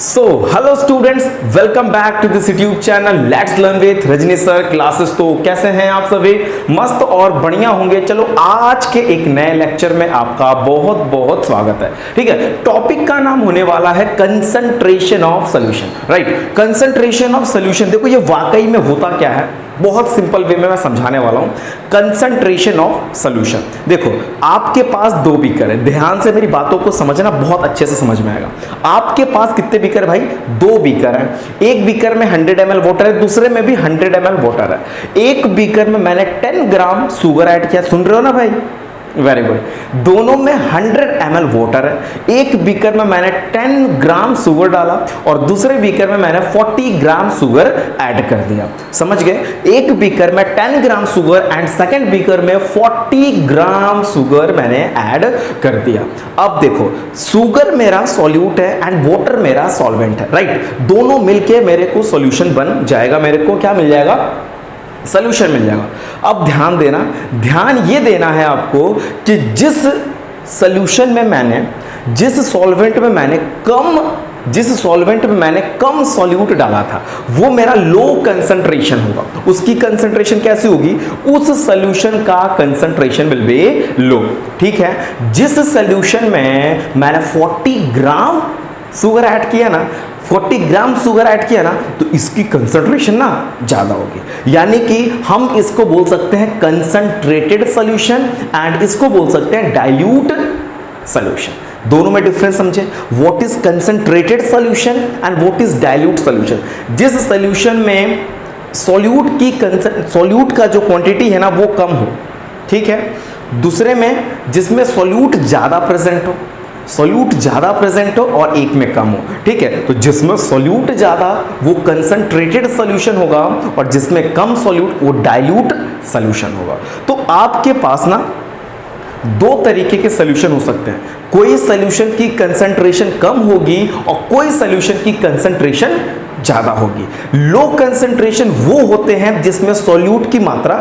So hello students, welcome back to this YouTube channel let's learn with Rajni sir classes. तो कैसे हैं आप सभी? मस्त और बढ़िया होंगे। चलो आज के एक नए लेक्चर में आपका बहुत बहुत स्वागत है। ठीक है, टॉपिक का नाम होने वाला है concentration of solution. Right, concentration of solution. देखो ये वाकई में होता क्या है, बहुत सिंपल वे में मैं समझाने वाला हूं। कंसंट्रेशन ऑफ सॉल्यूशन, देखो आपके पास दो बीकर है, ध्यान से मेरी बातों को समझना, बहुत अच्छे से समझ में आएगा। आपके पास कितने बीकर है भाई? दो बीकर है। एक बीकर में 100 ml वाटर है, दूसरे में भी 100 ml वाटर है। एक बीकर में मैंने 10 ग्राम शुगर ऐड किया, सुन रहे हो ना भाई? Very good. दोनों में 100 ml वाटर है। एक बीकर में मैंने 10 ग्राम शुगर डाला और दूसरे बीकर में मैंने 40 ग्राम शुगर ऐड कर दिया। समझ गए? एक बीकर में 10 gram sugar and second beaker में 40 ग्राम शुगर मैंने ऐड कर दिया। अब देखो, शुगर मेरा सॉल्यूट है एंड वाटर मेरा सॉल्वेंट है। राइट, दोनों मिलके मेरे को सॉल्यूशन बन जाएगा। मेरे को क्या मिल जाएगा? सॉल्यूशन मिल जाएगा। अब ध्यान देना, ध्यान ये देना है आपको कि जिस सॉल्यूशन में मैंने, जिस सॉल्वेंट में मैंने कम सॉल्यूट डाला था वो मेरा लो कंसंट्रेशन होगा। उसकी कंसंट्रेशन कैसी होगी? उस सॉल्यूशन का कंसंट्रेशन विल बी लो। ठीक है, जिस सॉल्यूशन में मैंने 40 ग्राम शुगर ऐड किया ना, 40 ग्राम शुगर ऐड किया ना, तो इसकी कंसंट्रेशन ना ज्यादा होगी। यानी कि हम इसको बोल सकते हैं कंसंट्रेटेड सॉल्यूशन एंड इसको बोल सकते हैं डाइल्यूट सॉल्यूशन। दोनों में डिफरेंस समझे। What is concentrated solution and what is dilute solution? जिस सॉल्यूशन में सॉल्यूट का जो क्वांटिटी है ना वो कम हो, ठीक है। दूसरे में जिसमें सॉल्यूट ज्यादा प्रेजेंट हो, सॉल्यूट ज्यादा प्रेजेंट हो और एक में कम हो। ठीक है, तो जिसमें सॉल्यूट ज्यादा वो कंसंट्रेटेड सॉल्यूशन होगा और जिसमें कम सॉल्यूट वो डाइल्यूट सॉल्यूशन होगा। तो आपके पास ना दो तरीके के सॉल्यूशन हो सकते हैं। कोई सॉल्यूशन की कंसंट्रेशन कम होगी और कोई सॉल्यूशन की कंसंट्रेशन ज्यादा होगी। लो कंसंट्रेशन वो होते हैं जिसमें सॉल्यूट की मात्रा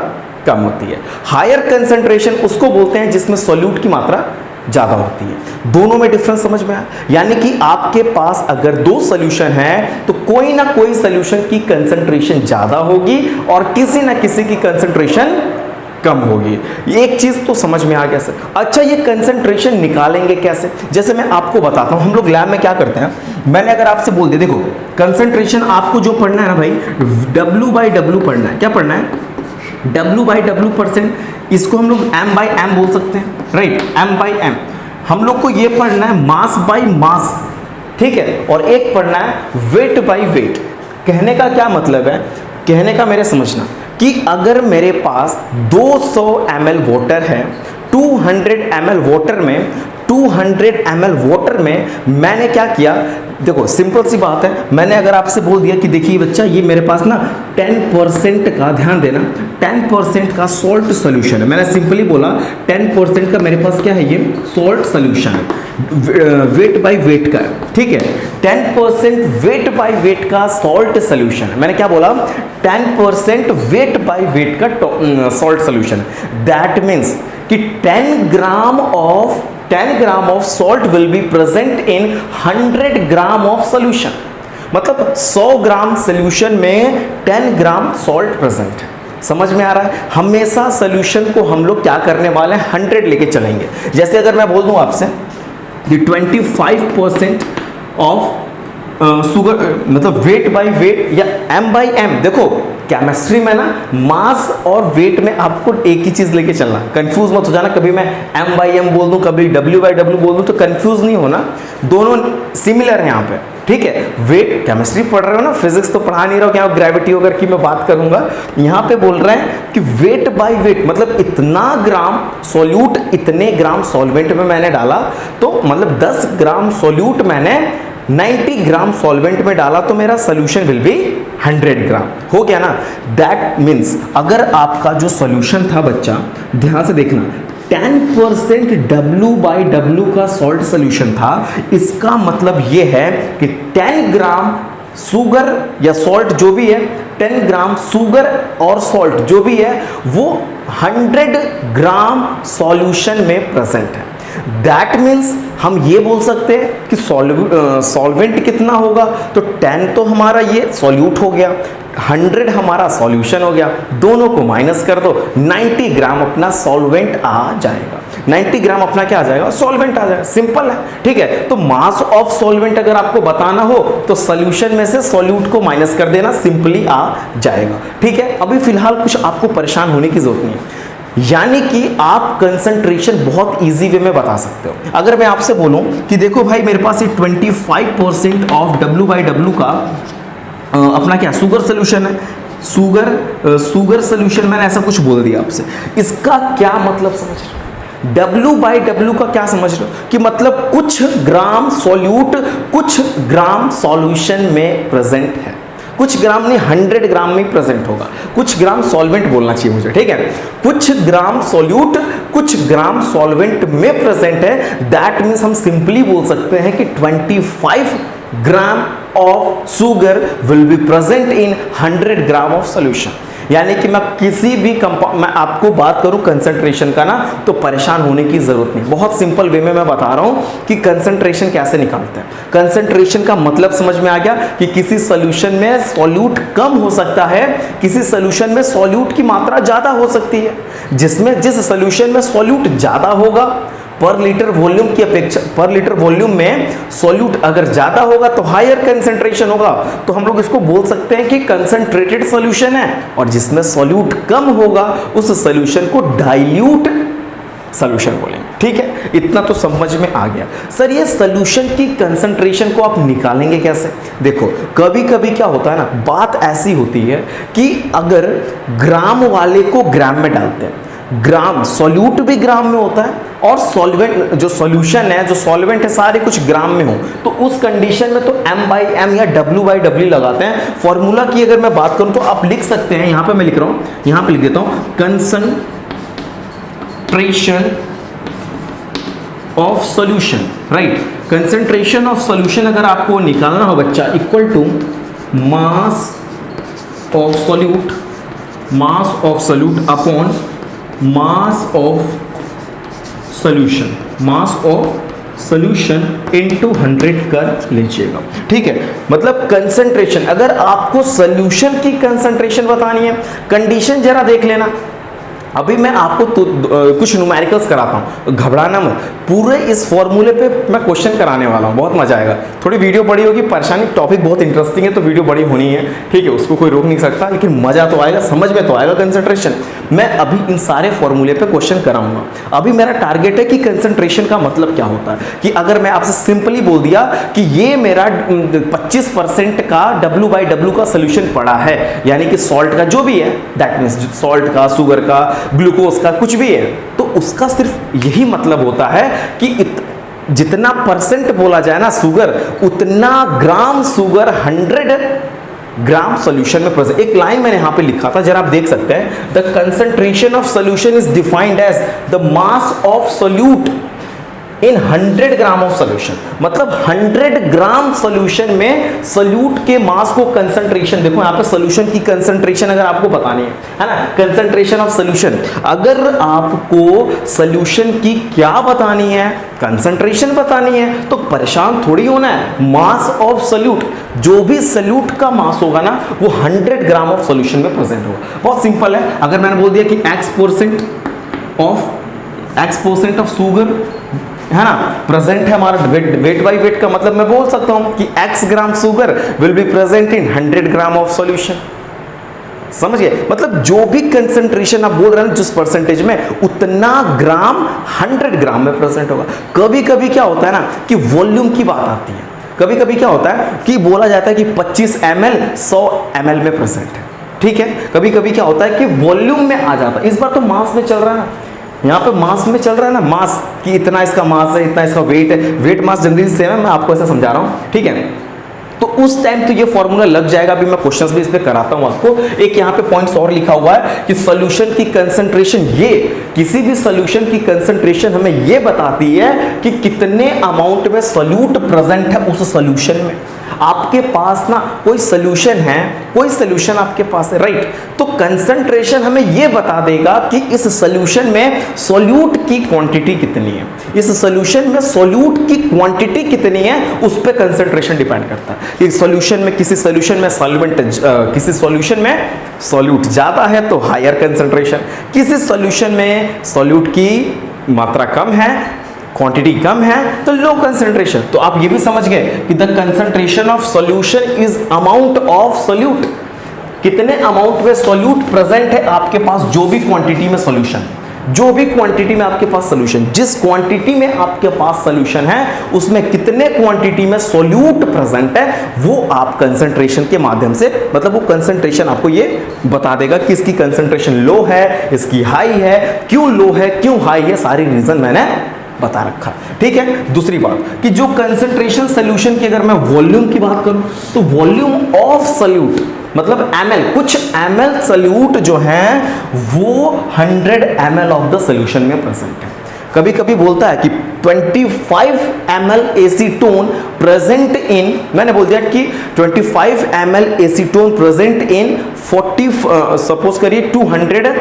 कम होती है। हायर कंसंट्रेशन उसको बोलते हैं जिसमें सॉल्यूट की मात्रा ज्यादा होती है। दोनों में डिफरेंस समझ में आया? यानी कि आपके पास अगर दो सॉल्यूशन है तो कोई ना कोई सॉल्यूशन की कंसंट्रेशन ज्यादा होगी और किसी ना किसी की कंसंट्रेशन कम होगी। एक चीज तो समझ में आ गया सर। अच्छा, ये कंसंट्रेशन निकालेंगे कैसे? जैसे मैं आपको बताता हूं, हम लोग लैब में क्या करते हैं। मैंने अगर आपसे बोल दिया, देखो कंसंट्रेशन आपको जो पढ़ना है ना भाई, W/W पढ़ना है। क्या पढ़ना है? W/W%। इसको हम लोग M/M बोल सकते हैं। Right, M/M। हम लोग को ये पढ़ना है मास बाय मास, ठीक है। और एक पढ़ना है वेट बाय वेट। कहने का क्या मतलब है? कहने का मेरे समझना कि अगर मेरे पास 200 ml वाटर है, 200 ml वाटर में मैंने क्या किया? देखो सिंपल सी बात है, मैंने अगर आपसे बोल दिया कि देखिए बच्चा, ये मेरे पास ना 10% का, ध्यान देना, 10% का सॉल्ट सॉल्यूशन है। मैंने सिंपली बोला 10% का मेरे पास क्या है? ये सॉल्ट सॉल्यूशन है, वेट बाय वेट का, ठीक है। 10% वेट बाय वेट का सॉल्ट सॉल्यूशन है। मैंने क्या बोला? 10% वेट बाय वेट का सॉल्ट सॉल्यूशन। दैट मीन्स कि 10 gram of salt will be present in 100 gram of solution. मतलब 100 ग्राम सॉल्यूशन में 10 ग्राम सॉल्ट प्रेजेंट है। समझ में आ रहा है? हमेशा सॉल्यूशन को हम लोग क्या करने वाले हैं? 100 लेके चलेंगे। जैसे अगर मैं बोल दूं आपसे कि 25% ऑफ शुगर, मतलब वेट बाय वेट या M/M। देखो केमिस्ट्री में ना मास और वेट में आपको एक ही चीज लेके चलना, कंफ्यूज मत हो जाना। कभी मैं M/M बोल दूं, कभी W/W बोल दूं, तो कंफ्यूज नहीं होना। दोनों सिमिलर है यहाँ पे, ठीक है। वेट, केमिस्ट्री पढ़ रहे हो ना, फिजिक्स तो पढ़ा नहीं रहा हो कि आप ग्रेविटी वगैरह की मैं बात करूंगा। यहाँ पे बोल रहे हैं कि वेट बाय वेट, मतलब इतना ग्राम सॉल्यूट इतने ग्राम सॉल्वेंट में मैंने डाला, तो मतलब 10 ग्राम सॉल्यूट मैंने 90 ग्राम सॉल्वेंट में डाला, तो मेरा सॉल्यूशन विल बी 100 ग्राम। हो गया ना? दैट मीन्स अगर आपका जो सॉल्यूशन था बच्चा, ध्यान से देखना, 10% W/W का सॉल्ट सॉल्यूशन था, इसका मतलब ये है कि 10 ग्राम शुगर या सॉल्ट जो भी है, 10 ग्राम शुगर और सॉल्ट जो भी है वो 100 ग्राम सॉल्यूशन में प्रेजेंट है। दैट मीन्स हम ये बोल सकते हैं कि सॉल्वेंट कितना होगा, तो 10 तो हमारा ये सॉल्यूट हो गया, 100 हमारा सॉल्यूशन हो गया, दोनों को माइनस कर दो, 90 ग्राम अपना सॉल्वेंट आ जाएगा। 90 ग्राम अपना क्या आ जाएगा, सॉल्वेंट आ जाएगा। सिंपल है, ठीक है। तो मास ऑफ सॉल्वेंट अगर आपको बताना हो तो सॉल्यूशन में से सॉल्यूट को माइनस कर देना, सिंपली आ जाएगा, ठीक है। अभी फिलहाल कुछ आपको परेशान होने की जरूरत नहीं है, यानी कि आप कंसंट्रेशन बहुत इजी वे में बता सकते हो। अगर मैं आपसे बोलूं कि देखो भाई मेरे पास ये 25% ऑफ W/W का अपना क्या शुगर सोल्यूशन है, शुगर सोल्यूशन, मैंने ऐसा कुछ बोल दिया आपसे, इसका क्या मतलब समझ रहे हो? W/W का क्या समझ रहे हो कि मतलब कुछ ग्राम सॉल्यूट कुछ ग्राम सॉल्यूशन में प्रेजेंट है, कुछ ग्राम नहीं 100 ग्राम में प्रेजेंट होगा, कुछ ग्राम सॉल्वेंट बोलना चाहिए मुझे, ठीक है। कुछ ग्राम सॉल्यूट कुछ ग्राम सॉल्वेंट में प्रेजेंट है, दैट मीन्स हम सिंपली बोल सकते हैं कि 25 gram of sugar will be present in 100 gram of solution. यानी कि मैं किसी भी मैं आपको बात करूं कंसंट्रेशन का ना, तो परेशान होने की जरूरत नहीं, बहुत सिंपल वे में मैं बता रहा हूं कि कंसंट्रेशन कैसे निकालते हैं। कंसंट्रेशन का मतलब समझ में आ गया कि किसी सॉल्यूशन में सॉल्यूट कम हो सकता है, किसी सॉल्यूशन में सॉल्यूट की मात्रा ज्यादा हो सकती है, जिस सॉल्यूशन में सॉल्यूट ज्यादा होगा पर लीटर वॉल्यूम की अपेक्षा, पर लीटर वॉल्यूम में सॉल्यूट अगर ज्यादा होगा तो हायर कंसंट्रेशन होगा, तो हम लोग इसको बोल सकते हैं कि कंसंट्रेटेड सॉल्यूशन है। और जिसमें सॉल्यूट कम होगा उस सॉल्यूशन को डाइल्यूट सॉल्यूशन बोलेंगे, ठीक है। इतना तो समझ में आ गया। सर ये सॉल्यूशन की कंसंट्रेशन को आप निकालेंगे कैसे? देखो कभी कभी क्या होता है ना, बात ऐसी होती है कि अगर ग्राम वाले को ग्राम में डालते हैं, ग्राम सॉल्यूट भी ग्राम में होता है और सॉल्वेंट जो सॉल्यूशन है, जो सॉल्वेंट है, सारे कुछ ग्राम में हो, तो उस कंडीशन में तो M/M या W/W लगाते हैं। फॉर्मूला की अगर मैं बात करूं तो आप लिख सकते हैं, यहां पे मैं लिख रहा हूं, यहां पे लिख देता हूं, concentration of solution, right. Concentration of solution अगर आपको निकालना हो बच्चा, equal to mass of solute upon mass of solution into 100 कर लीजिएगा, ठीक है। मतलब कंसंट्रेशन, अगर आपको सॉल्यूशन की कंसंट्रेशन बतानी है, कंडीशन जरा देख लेना। अभी मैं आपको कुछ न्यूमेरिकल्स कराता हूँ, घबराना मत, पूरे इस फॉर्मूले पे मैं क्वेश्चन कराने वाला हूँ, बहुत मजा आएगा। थोड़ी वीडियो बड़ी होगी, परेशानी, टॉपिक बहुत इंटरेस्टिंग है तो वीडियो बड़ी होनी है, ठीक है, उसको कोई रोक नहीं सकता, लेकिन मजा तो आएगा, समझ में तो आएगा कंसंट्रेशन। मैं अभी इन सारे फॉर्मूले पे क्वेश्चन कराऊंगा। अभी मेरा टारगेट है कि कंसंट्रेशन का मतलब क्या होता है, कि अगर मैं आपसे सिंपली बोल दिया कि ये मेरा 25% का W/W का सोल्यूशन पड़ा है, यानी कि सॉल्ट का जो भी है, दैट मीन्स सॉल्ट का, शुगर का, ग्लूकोज का, कुछ भी है, तो उसका सिर्फ यही मतलब होता है कि जितना परसेंट बोला जाए ना शुगर, उतना ग्राम शुगर 100 ग्राम सॉल्यूशन में प्रेजेंट। एक लाइन मैंने यहां पे लिखा था, जरा आप देख सकते हैं, the concentration of solution is defined as the mass of solute in 100 gram of solution. मतलब 100 ग्राम सॉल्यूशन में सॉल्यूट के मास को कंसंट्रेशन, देखो यहां पे सॉल्यूशन की कंसंट्रेशन अगर आपको बतानी है ना, कंसंट्रेशन ऑफ सॉल्यूशन, अगर आपको सॉल्यूशन की क्या बतानी है, कंसंट्रेशन बतानी है, तो परेशान थोड़ी होना है। मास ऑफ सॉल्यूट, जो भी सॉल्यूट का मास होगा ना, वो 100 ग्राम ऑफ सॉल्यूशन में प्रेजेंट होगा। बहुत सिंपल है। अगर मैंने बोल दिया कि X% ऑफ शुगर है ना प्रेजेंट है हमारा, वेट बाई वेट का मतलब मैं बोल सकता हूं कि X gram sugar will be present in 100 gram of solution. समझ गए? मतलब जो भी कंसंट्रेशन आप बोल रहे हैं जिस परसेंटेज में, उतना ग्राम 100 ग्राम में प्रेजेंट होगा। कभी कभी क्या होता है ना कि वॉल्यूम की बात आती है, कभी कभी क्या होता है कि बोला जाता है कि 25 ml 100 ml में प्रेजेंट है, ठीक है। कभी कभी क्या होता है कि वॉल्यूम में आ जाता है। इस बार तो मास में चल रहा है ना, यहाँ पे मास में चल रहा है ना, मास कि इतना इसका मास है, इतना इसका वेट है, वेट मास जनरली सेम है, मैं आपको ऐसा समझा रहा हूँ, ठीक है। तो उस टाइम तो ये फॉर्मूला लग जाएगा। अभी मैं क्वेश्चंस भी इस पे कराता हूं आपको। एक यहाँ पे पॉइंट्स और लिखा हुआ है कि सॉल्यूशन की कंसंट्रेशन, ये किसी भी सॉल्यूशन की कंसंट्रेशन हमें ये बताती है कि कितने अमाउंट में सॉल्यूट प्रेजेंट है उस सॉल्यूशन में। आपके पास ना कोई सोल्यूशन है, कोई सोल्यूशन आपके पास है, राइट। तो कंसंट्रेशन हमें ये बता देगा कि इस सोल्यूशन में सोल्यूट की क्वांटिटी कितनी है, इस सोल्यूशन में सोल्यूट की क्वांटिटी कितनी है, उस पर कंसंट्रेशन डिपेंड करता है। इस सोल्यूशन में, किसी सोल्यूशन में सॉल्वेंट, किसी सोल्यूशन में सोल्यूट ज्यादा है तो हायर कंसंट्रेशन, किसी सोल्यूशन में सोल्यूट की मात्रा कम है, क्वांटिटी कम है तो लो कंसंट्रेशन। तो आप ये भी समझ गए कि the concentration of solution is amount of solute, कितने अमाउंट में सोल्यूट प्रेजेंट है आपके पास, जो भी क्वांटिटी में सॉल्यूशन, जो भी क्वांटिटी में आपके पास सॉल्यूशन, जिस क्वांटिटी में आपके पास सॉल्यूशन है उसमें कितने क्वांटिटी में सोल्यूट प्रेजेंट है, वो आप कंसंट्रेशन के माध्यम से, मतलब वो कंसंट्रेशन आपको ये बता देगा कि इसकी कंसंट्रेशन लो है, इसकी हाई है, क्यों लो है, क्यों हाई है, सारी रीजन मैंने बता रखा। ठीक है। दूसरी बात कि जो कंसंट्रेशन सॉल्यूशन की अगर मैं वॉल्यूम की बात करूं तो वॉल्यूम ऑफ सोल्यूट मतलब ml, कुछ ml सोल्यूट जो है वो 100 ml ऑफ द सोल्यूशन में प्रेजेंट है। कभी कभी बोलता है कि 25 ml एसीटोन प्रेजेंट इन, मैंने बोल दिया कि 25 ml acetone present in 40 suppose करिए 200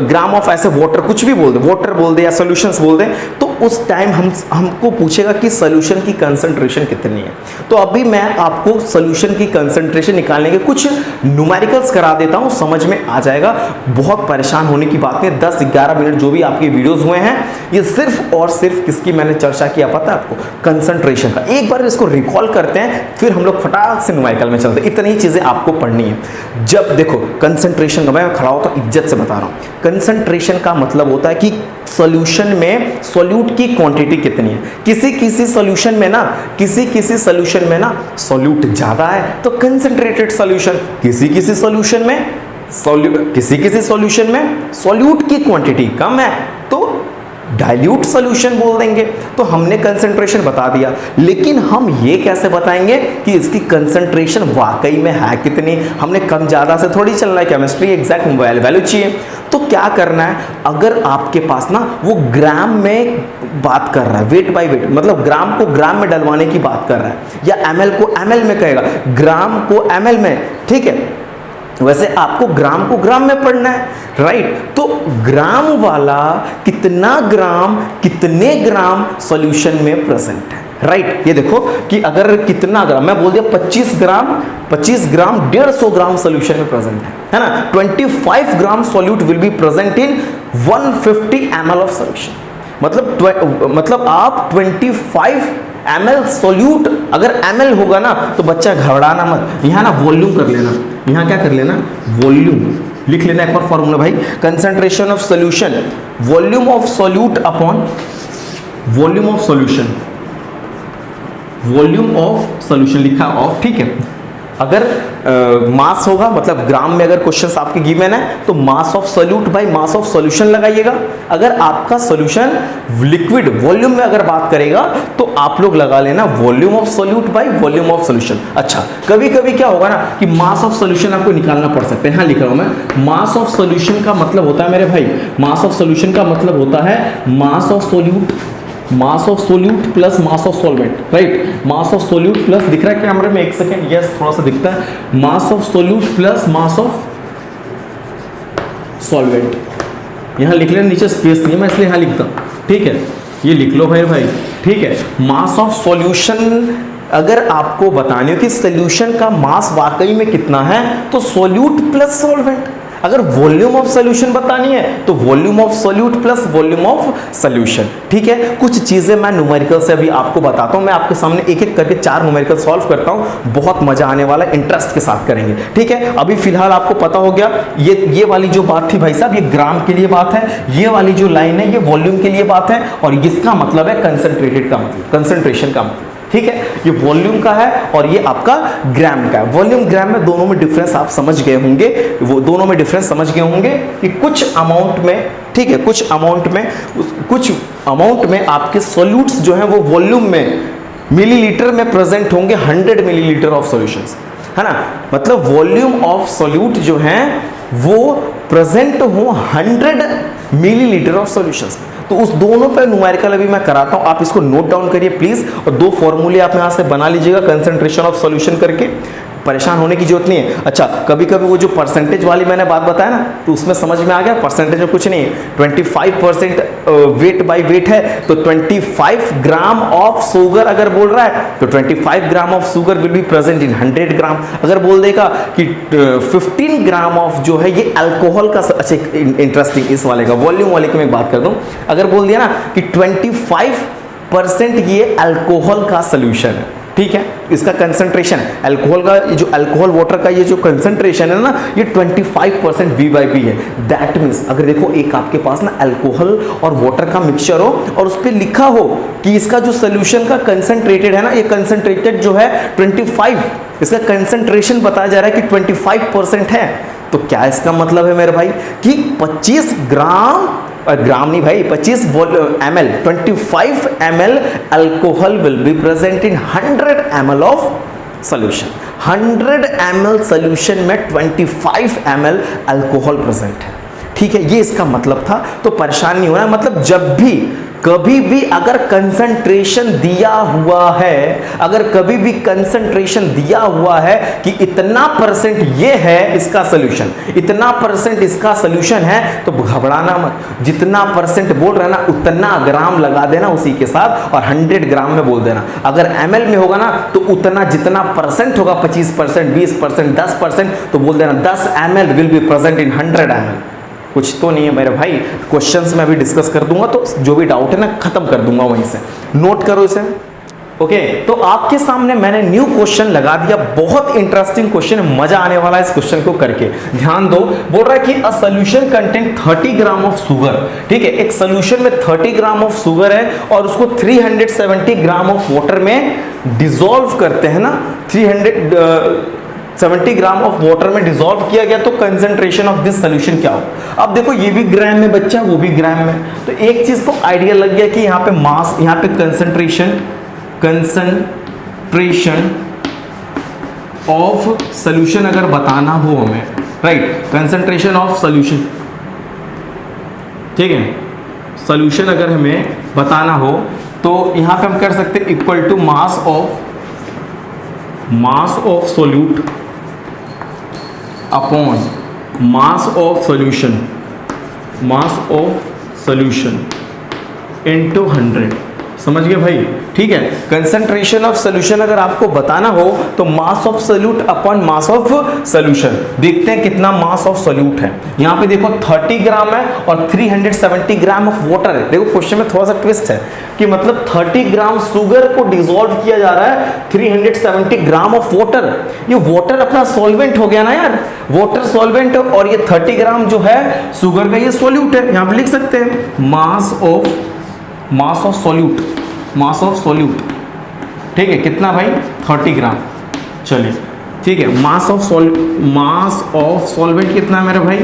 ग्राम ऑफ ऐसे वाटर, कुछ भी बोल दे, वाटर बोल दे या सॉल्यूशंस बोल दे, तो उस टाइम हमको पूछेगा कि सॉल्यूशन की कंसंट्रेशन कितनी है। तो अभी मैं आपको सॉल्यूशन की कंसंट्रेशन निकालने के कुछ न्यूमेरिकल्स करा देता हूं, समझ में आ जाएगा। बहुत परेशान होने की बात नहीं, 10-11 मिनट जो भी आपके वीडियोस हुए हैं ये सिर्फ और सिर्फ किसकी मैंने चर्चा किया पता है आपको, कंसंट्रेशन का। एक बार इसको रिकॉल करते हैं फिर हम लोग फटाक से न्यूमेरिकल में चलते हैं। इतनी चीजें आपको पढ़नी है। जब देखो कंसंट्रेशन का, मैं खड़ा होता इज्जत से बता रहा हूं, कंसंट्रेशन का मतलब होता है कि सॉल्यूशन में सोल्यूट की क्वांटिटी कितनी है। किसी किसी सॉल्यूशन में ना, किसी किसी सॉल्यूशन में ना सोल्यूट ज्यादा है तो कंसंट्रेटेड सॉल्यूशन, किसी किसी सॉल्यूशन में किसी किसी सॉल्यूशन में सोल्यूट की क्वांटिटी कम है तो डाइल्यूट सॉल्यूशन बोल देंगे। तो हमने कंसंट्रेशन बता दिया, लेकिन हम ये कैसे बताएंगे कि इसकी कंसंट्रेशन वाकई में है कितनी। हमने कम ज्यादा से थोड़ी चलना है, केमिस्ट्री एग्जैक्ट वैल्यू चाहिए। तो क्या करना है, अगर आपके पास ना वो ग्राम में बात कर रहा है, वेट बाय वेट, मतलब ग्राम को ग्राम में डलवाने की बात कर रहा है, या एमएल को एमएल में कहेगा, ग्राम को एमएल में, ठीक है, वैसे आपको ग्राम को ग्राम में पढ़ना है, राइट। तो ग्राम वाला कितना ग्राम, कितने ग्राम सॉल्यूशन में प्रेजेंट है, राइट। ये देखो कि अगर कितना ग्राम, मैं बोल दिया 25 ग्राम 150 ग्राम सॉल्यूशन में प्रेजेंट है ना। 25 gram solute will be present in 150 ml of solution. मतलब आप 25 ml सोल्यूट, अगर ml होगा ना तो बच्चा घबराना मत, यहाँ ना वॉल्यूम कर लेना, यहाँ क्या कर लेना, वॉल्यूम लिख लेना एक बार फॉर्मूला भाई, concentration of solution, volume of solute upon volume of solution, volume of solution लिखा ऑफ, ठीक है। अगर मास होगा, मतलब ग्राम में अगर क्वेश्चंस आपके गिवन है तो mass of solute by mass of solution लगाइएगा। अगर आपका सॉल्यूशन लिक्विड वॉल्यूम में अगर बात करेगा तो आप लोग लगा लेना volume of solute by volume of solution. अच्छा, कभी कभी क्या होगा ना कि मास ऑफ सॉल्यूशन आपको निकालना पड़ सकता है, यहाँ लिख रहा हूं मैं, मास ऑफ सॉल्यूशन का मतलब होता है मेरे भाई, मास ऑफ सॉल्यूशन का मतलब होता है मास of solute, mass of solute plus mass of solvent, right. Mass of solute plus, दिख रहा है कैमरे में, एक सेकेंड, यस थोड़ा सा दिखता है, मास of solute plus mass of solvent. यहां लिख लेना, नीचे स्पेस नहीं है मैं इसलिए यहां लिखता हूं, ठीक है, ये लिख लो भाई, ठीक है। मास ऑफ सॉल्यूशन अगर आपको बताने हो कि सॉल्यूशन का मास वाकई में कितना है तो सोल्यूट प्लस सॉल्वेंट। अगर वॉल्यूम ऑफ सॉल्यूशन बतानी है तो volume of solute plus volume of solution, ठीक है। कुछ चीजें मैं न्यूमेरिकल से अभी आपको बताता हूं, मैं आपके सामने एक एक करके 4 न्यूमेरिकल सॉल्व करता हूं, बहुत मजा आने वाला है, इंटरेस्ट के साथ करेंगे, ठीक है। अभी फिलहाल आपको पता हो गया, ये वाली जो बात थी भाई साहब, ये ग्राम के लिए बात है, ये वाली जो लाइन है ये वॉल्यूम के लिए बात है, और इसका मतलब है कंसंट्रेटेड का मतलब, कंसंट्रेशन का मतलब, ठीक है। ये वॉल्यूम का है और ये आपका ग्राम का है। वॉल्यूम ग्राम में दोनों में डिफरेंस आप समझ गए होंगे, वो दोनों में डिफरेंस समझ गए होंगे कि कुछ अमाउंट में, ठीक है, कुछ अमाउंट में आपके सॉल्यूट्स जो हैं वो वॉल्यूम में मिलीलीटर में प्रेजेंट होंगे, 100 मिलीलीटर ऑफ सॉल्यूशंस, है ना। मतलब वॉल्यूम ऑफ सॉल्यूट जो हैं वो प्रेजेंट हो 100 मिलीलीटर ऑफ सॉल्यूशंस। तो उस दोनों पे न्यूमेरिकल अभी मैं कराता हूं, आप इसको नोट डाउन करिए प्लीज, और दो फॉर्मूले आप यहां से बना लीजिएगा कंसंट्रेशन ऑफ सॉल्यूशन करके, परेशान होने की जरूरत नहीं है। अच्छा, कभी कभी वो जो परसेंटेज वाली मैंने बात बताया ना, तो उसमें समझ में आ गया, परसेंटेज में कुछ नहीं है, 25% वेट बाय वेट है, तो 25 ग्राम ऑफ शुगर अगर बोल रहा है तो 25 gram of sugar will be present इन 100 ग्राम। अगर बोल देगा कि 15 ग्राम ऑफ जो है ये अल्कोहल का, अच्छा इंटरेस्टिंग इस वाले का वॉल्यूम वाले की मैं बात कर दूं, अगर बोल दिया ना कि 25% ये अल्कोहल का सोल्यूशन है, ठीक है, इसका कंसंट्रेशन अल्कोहल का, जो अल्कोहल वाटर का ये जो कंसंट्रेशन है ना, ये 25% V/P है। दैट मीन्स अगर देखो एक आपके पास ना अल्कोहल और वाटर का मिक्सचर हो और उस पर लिखा हो कि इसका जो सोल्यूशन का कंसंट्रेटेड है ना, ये कंसंट्रेटेड जो है 25, इसका कंसंट्रेशन बताया जा रहा है कि 25% है, तो क्या इसका मतलब है मेरे भाई कि 25 ग्राम नहीं भाई, 25 ml 25 ml alcohol will be present in 100 ml of solution. 100 ml solution में 25 ml अल्कोहल प्रेजेंट है, ठीक है, ये इसका मतलब था। तो परेशान नहीं होना, मतलब जब भी कभी भी अगर कंसंट्रेशन दिया हुआ है, अगर कभी भी कंसंट्रेशन दिया हुआ है कि इतना परसेंट ये है इसका सोल्यूशन, इतना परसेंट इसका सोल्यूशन है, तो घबराना मत, जितना परसेंट बोल रहा है ना उतना ग्राम लगा देना उसी के साथ और 100 ग्राम में बोल देना। अगर ml में होगा ना तो उतना जितना परसेंट होगा, 25%, 20%, 10%, तो बोल देना 10 ml will be present in 100 ml। कुछ तो नहीं है मेरे भाई, क्वेश्चंस में भी डिस्कस कर दूंगा, तो जो भी डाउट है ना खत्म कर दूंगा वहीं से, नोट करो इसे। ओके, तो आपके सामने मैंने न्यू क्वेश्चन लगा दिया, बहुत इंटरेस्टिंग क्वेश्चन, मजा आने वाला है इस क्वेश्चन को करके, ध्यान दो। बोल रहा है कि a solution contain 30 gram of sugar, ठीक है, एक सोल्यूशन में 30 ग्राम ऑफ शुगर है और उसको 370 ग्राम ऑफ वाटर में डिसॉल्व करते हैं ना, 370 ग्राम ऑफ वाटर में डिसॉल्व किया गया, तो कंसंट्रेशन ऑफ दिस सोल्यूशन क्या हो। अब देखो ये भी ग्राम में बच्चा, वो भी ग्राम में, तो एक चीज तो आइडिया लग गया कि यहाँ पे मास, यहाँ पे कंसंट्रेशन ऑफ सोल्यूशन अगर बताना हो हमें, राइट, कंसंट्रेशन ऑफ सोल्यूशन, ठीक है, सोल्यूशन अगर हमें बताना हो तो यहाँ पे हम कर सकते हैं equal to mass of solute upon mass of solution into 100। समझ गए भाई, ठीक है। कंसंट्रेशन ऑफ सोल्यूशन अगर आपको बताना हो तो mass of solute upon mass of solution. देखते हैं कितना मास ऑफ सोल्यूट है। यहाँ पे देखो 30 ग्राम है और 370 ग्राम ऑफ वाटर है। देखो क्वेश्चन में थोड़ा सा ट्विस्ट है कि मतलब 30 ग्राम शुगर को डिसॉल्व किया जा रहा है 370 ग्राम ऑफ वाटर। ये वाटर अपना सॉल्वेंट हो गया ना यार, वाटर सॉल्वेंट, और ये 30 ग्राम जो है शुगर का ये सॉल्यूट है। यहाँ पे लिख सकते हैं मास ऑफ सोल्यूट, ठीक है, कितना भाई 30 ग्राम। चलिए ठीक है, मास ऑफ सॉल्वेंट कितना है मेरे भाई,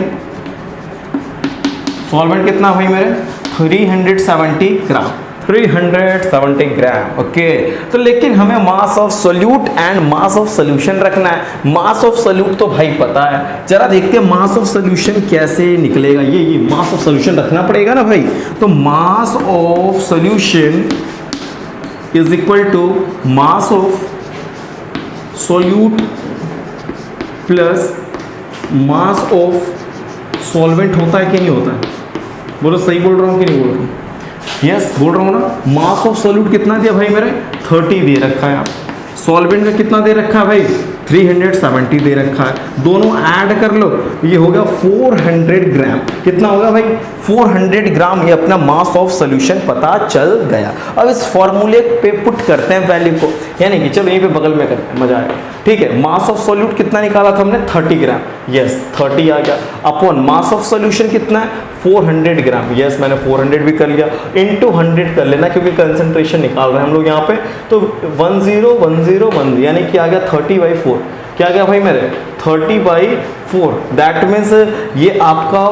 सॉल्वेंट कितना भाई मेरे 370 ग्राम, 370 ग्राम। ओके, तो लेकिन हमें मास of solute and mass of solution रखना है। मास ऑफ सोल्यूट तो भाई पता है, जरा देखते हैं मास ऑफ सोल्यूशन कैसे निकलेगा। ये मास ऑफ सोल्यूशन रखना पड़ेगा ना भाई। तो mass of solution is equal to mass of solute plus mass of solvent. होता है कि नहीं होता है, बोलो सही बोल रहा हूँ कि नहीं बोल रहा हूँ? यस बोल रहा हूँ ना। मास ऑफ सोल्यूट कितना दिया भाई मेरे 30 दे रखा है, सॉल्वेंट का कितना दे रखा है भाई 370 दे रखा है। दोनों ऐड कर लो, ये होगा 400 ग्राम। कितना होगा भाई 400 ग्राम। ये अपना मास ऑफ सोल्यूशन पता चल गया। अब इस फॉर्मूले पे पुट करते हैं वैल्यू को, यानी कि चलो यहीं पे बगल में करते हैं, मजा आएगा। ठीक है, मास ऑफ सोल्यूट कितना निकाला था हमने 30 ग्राम। यस 30 आ गया, अपॉन मास ऑफ सोल्यूशन कितना है 400 ग्राम। यस मैंने 400 भी कर लिया, इनटू 100 कर लेना क्योंकि कंसंट्रेशन निकाल रहे हैं हम लोग यहाँ पे। तो 10 यानी कि आ गया 30/4। क्या गया भाई मेरे 30/4। दैट मीन्स ये आपका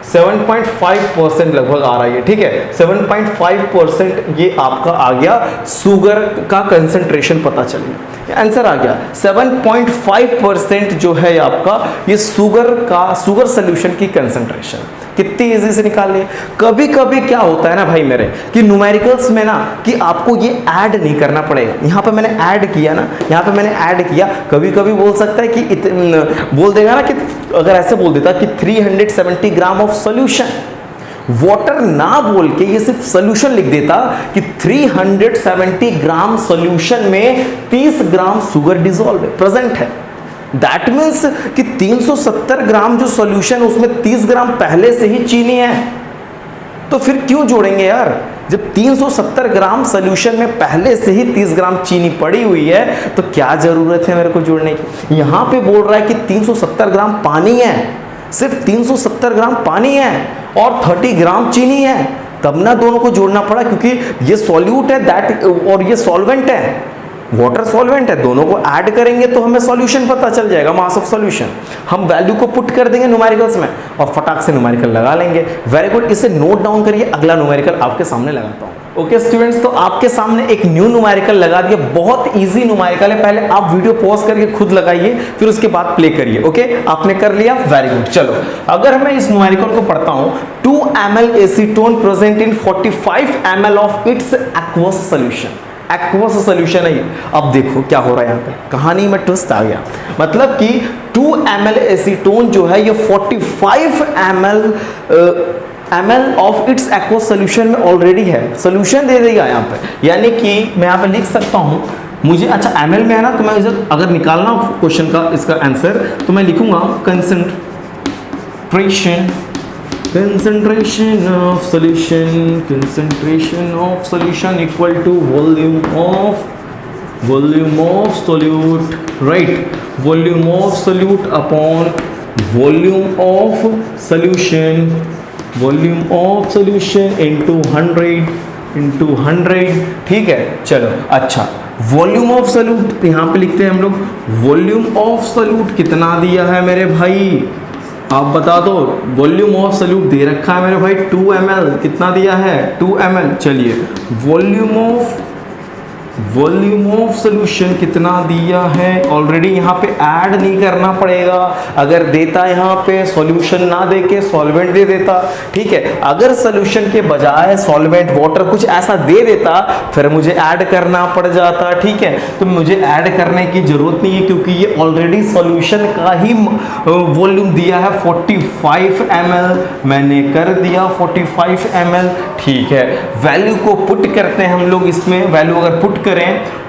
7.5% लगभग आ रहा है। ठीक है, 7.5% ये आपका आ गया, शुगर का कंसंट्रेशन पता चल गया, आंसर आ गया 7.5% जो है आपका ये शुगर सोल्यूशन की कंसंट्रेशन। कितनी इजी से निकाल लिए। कभी कभी क्या होता है ना भाई मेरे कि न्यूमेरिकल्स में ना कि आपको ये ऐड नहीं करना पड़ेगा। यहाँ पे मैंने ऐड किया ना, यहाँ पे मैंने ऐड किया, कभी कभी बोल सकता है कि बोल देगा ना कि अगर ऐसे बोल देता कि 370 ग्राम ऑफ सोल्यूशन, वाटर ना बोल के ये सिर्फ सोल्यूशन लिख देता कि 370 ग्राम सोल्यूशन में 30 ग्राम शुगर डिसॉल्व प्रेजेंट है। दैट मीन्स कि 370 ग्राम जो सॉल्यूशन है उसमें 30 ग्राम पहले से ही चीनी है, तो फिर क्यों जोड़ेंगे यार? जब 370 ग्राम सॉल्यूशन में पहले से ही 30 ग्राम चीनी पड़ी हुई है तो क्या जरूरत है मेरे को जोड़ने की? यहां पे बोल रहा है कि 370 ग्राम पानी है, सिर्फ 370 ग्राम पानी है और 30 ग्राम चीनी है, तब ना दोनों को जोड़ना पड़ा, क्योंकि ये सॉल्यूट है दैट और ये सॉल्वेंट है, वाटर सॉल्वेंट है। दोनों को ऐड करेंगे तो हमें सॉल्यूशन पता चल जाएगा, मास ऑफ सॉल्यूशन। हम वैल्यू को पुट कर देंगे न्यूमेरिकल्स में और फटाक से न्यूमेरिकल लगा लेंगे। वेरी गुड, इसे नोट डाउन करिए, अगला न्यूमेरिकल आपके सामने लगाता हूं। ओके स्टूडेंट्स, तो आपके सामने एक न्यू न्यूमेरिकल लगा दिया, बहुत इजी न्यूमेरिकल है। पहले आप वीडियो पॉज करके खुद लगाइए, फिर उसके बाद प्ले करिए। ओके, आपने कर लिया, वेरी गुड। चलो, अगर मैं इस न्यूमेरिकल को पढ़ता हूं, 2 ml acetone present in 45 ml of its aqueous solution. Aqueous solution है ये। अब देखो क्या हो रहा है यहाँ पे, कहानी में ट्विस्ट आ गया। मतलब कि 2 ml एसीटोन जो है ये 45 ml of its aqueous solution में ऑलरेडी है, सॉल्यूशन दे देगा यहाँ पे। यानी कि मैं यहाँ पे लिख सकता हूँ, मुझे अच्छा ml में है ना, तो मैं अगर निकालना क्वेश्चन का इसका आंसर तो मैं लिखूंगा concentration of solution equal to volume of solute, right? Volume of solute upon volume of solution into 100, ठीक है। चलो अच्छा, वॉल्यूम ऑफ सोल्यूट यहाँ पे लिखते हैं हम लोग, वॉल्यूम ऑफ सोल्यूट कितना दिया है मेरे भाई, आप बता दो। वॉल्यूम ऑफ सोल्यूट दे रखा है मेरे भाई 2 ml, कितना दिया है 2 ml। चलिए, वॉल्यूम ऑफ सोल्यूशन कितना दिया है, ऑलरेडी यहाँ पे ऐड नहीं करना पड़ेगा। अगर देता यहाँ पे सॉल्यूशन ना देके सॉल्वेंट दे देता, ठीक है। अगर सॉल्यूशन के बजाय सॉल्वेंट वाटर कुछ ऐसा दे देता फिर मुझे ऐड करना पड़ जाता, ठीक है। तो मुझे ऐड करने की जरूरत नहीं है क्योंकि ये ऑलरेडी सॉल्यूशन का ही वॉल्यूम दिया है 45 ml, मैंने कर दिया 45 ml, ठीक है। वैल्यू को पुट करते हैं हम लोग इसमें, वैल्यू अगर पुट करें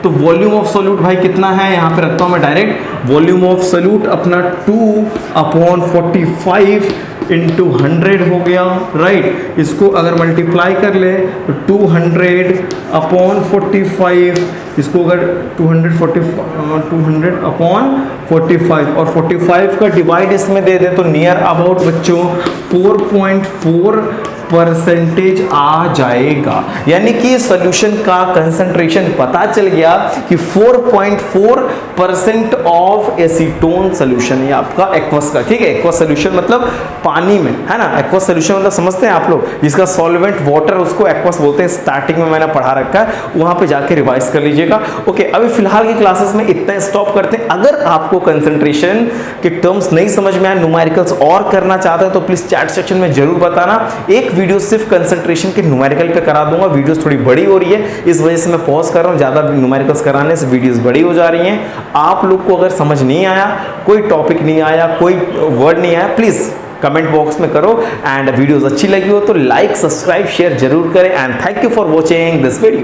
तो वॉल्यूम ऑफ सोल्यूट भाई कितना है, यहाँ पे रखता हूं मैं डायरेक्ट, वॉल्यूम ऑफ सोल्यूट अपना 2/45 इंटू 100 हो गया, राइट। इसको अगर मल्टीप्लाई कर ले तो 200/45, इसको अगर 200/45 और 45 का डिवाइड इसमें दे दे तो नियर अबाउट बच्चों 4.4% आ जाएगा। यानी कि सॉल्यूशन का कंसंट्रेशन पता चल गया कि 4.4% ऑफ एसीटोन सॉल्यूशन है आपका एक्वस का, ठीक है। एक्वस सॉल्यूशन मतलब पानी में, है ना। एक्वस सॉल्यूशन मतलब समझते हैं आप लोग, जिसका सॉल्वेंट वाटर उसको एक्वस बोलते हैं। स्टार्टिंग में मैंने पढ़ा रखा है, वहां पे जाके रिवाइज कर लीजिएगा। ओके, अभी फिलहाल की क्लासेस में इतना स्टॉप करते हैं। अगर आपको कंसंट्रेशन के टर्म्स नहीं समझ में आए, न्यूमेरिकल्स और करना चाहते हैं तो प्लीज चैट सेक्शन में जरूर बताना। एक वीडियो सिर्फ कंसंट्रेशन के न्यूमेरिकल पे करा दूंगा, वीडियोस थोड़ी बड़ी हो रही है इस वजह से मैं पॉज कर रहा हूं, ज्यादा न्यूमेरिकल्स कराने से वीडियोस बड़ी हो जा रही हैं। आप लोग को अगर समझ नहीं आया, कोई टॉपिक नहीं आया, कोई वर्ड नहीं आया, प्लीज कमेंट बॉक्स में करो। एंड वीडियोस अच्छी लगी हो तो लाइक, सब्सक्राइब, शेयर जरूर करें। And thank you for watching this video.